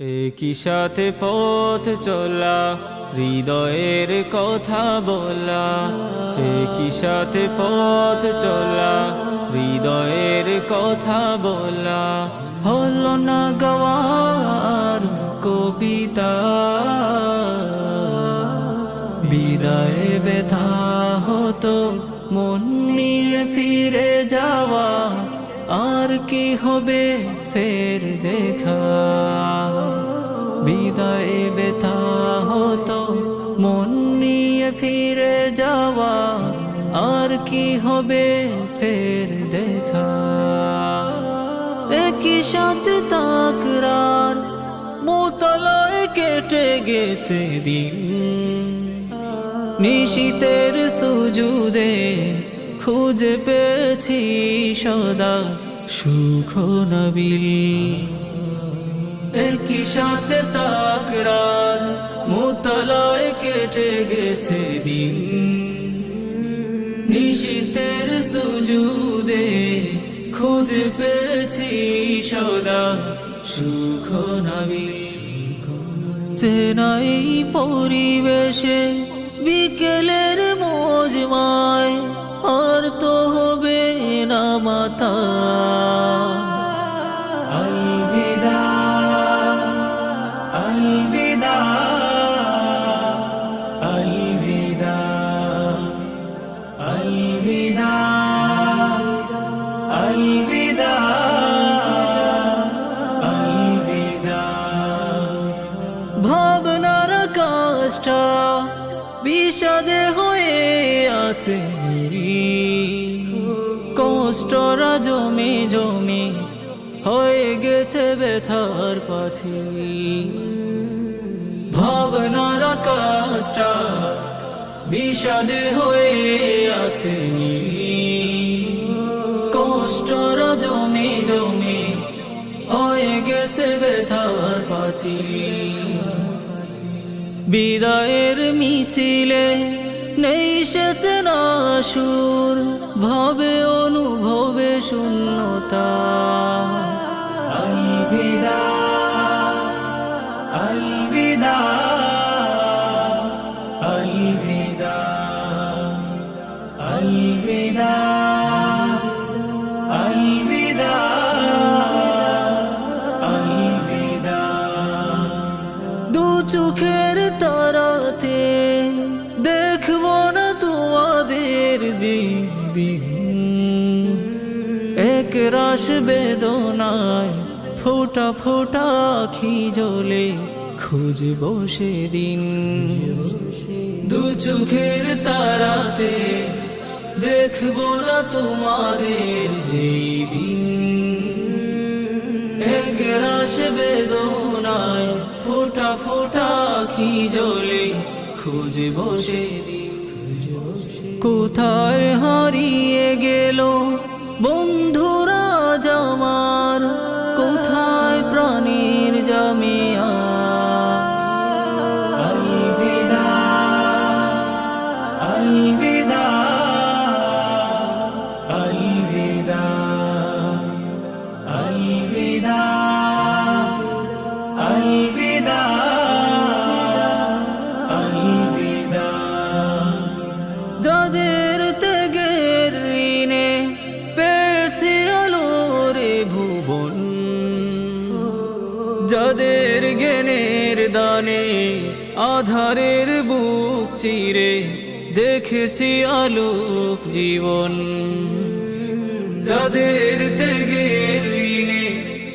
একই সাথে পথ চলা, হৃদয়ের কথা বলা। একই সাথে পথ চলা, হৃদয়ের কথা বলা। হলো না গাওয়ার কবিতা, বিদায়ে ব্যথা হতো মন নিয়ে ফিরে যাওয়া। আর কি হবে ফের দেখা, বিদায়ে ব্যথা হতো মন নিয়ে ফিরে যাওয়া। আর কি হবে ফের দেখা। একই সাথে তাকরার মোতলায় কেটে গেছে দিন। নিশীতের সুজুদে খুঁজে পেয়েছি সদা সুখ নবিল। একই সাথে তাকরার মোতলায় কেটে গেছে দিন। নিশীতের সুজুদে খুঁজে পেয়েছি সদা সুখ নবিল। চেনাই পরিবেশে বিকেলের মজমায় আর তো হবে না মাথা। আলবিদা আলবিদা আলবিদা আলবিদা আলবিদা আলবিদা। ভাবনার আকাশটা বিষাদে হয়ে আছে, কষ্টরা জমে জমে হয়ে গেছে ব্যথার পাছি। ভাবনার আকাশটা বিষাদে হয়ে আছে, কষ্টরা জমে জমে হয়ে গেছে ব্যথার পাছি। বিদায়ের মিছিলে নেই সে চেনা সুর, ভাবে অনুভবে শূন্যতা। আলবিদা আলবিদা আলবিদা আলবিদা আলবিদা আলবিদা। দু চোখের তারাতে দেখবো না তোমাদের দিন। এক রাশ বেদনায় ফোটা ফোটা আখি জ্বলে খুঁজবো সেদিন। দু চোখের তারাতে দেখবো না তোমাদের দিন। এক রাশ বেদনায় ফোটা ফোটা আখি জ্বলে খুঁজবো সেদিন। কোথায় হারিয়ে গেল বন্ধুরা আমার, কোথায় প্রাণীর জামিয়া। আলবিদা আলবিদা আলবিদা আলবিদা আলবিদা আলবিদা। যাদের ত্যাগের ঋণে পেয়েছি আলোরে ভুবন, যাদের জ্ঞানের দানে আধারের বুক চিরে দেখেছি আলোক জীবন। যাদের ত্যাগের ঋণে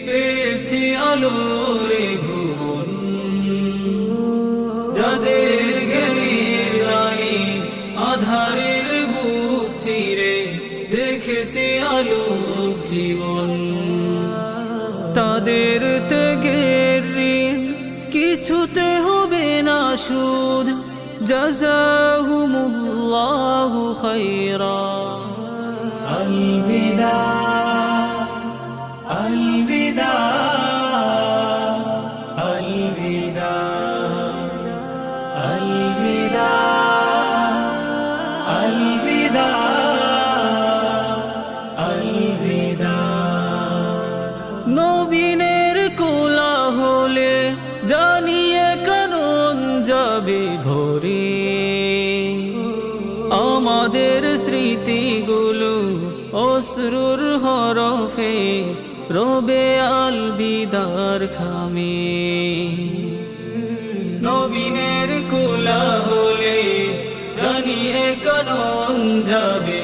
পেয়েছি আলোরে ভুবন, যাদের জ্ঞানের দানে আধারের বুক চিরে দেখেছি আলোক জীবন। তাদের ত্যাগের ঋণ কিছুতে হবে না সুদ, জাযাহুমুল্লাহু খায়রা। আলবিদা আলবিদা আলবিদা আলবিদা আলবিদা আলবিদা। নবীনের কোলাহলে জানিয়ে কানন যাবে ভরে, আমাদের স্মৃতিগুলো অশ্রুর হরফে রবে আলবিদার খামে। নবীনের কোলাহলে জানিয়ে কানন যাবে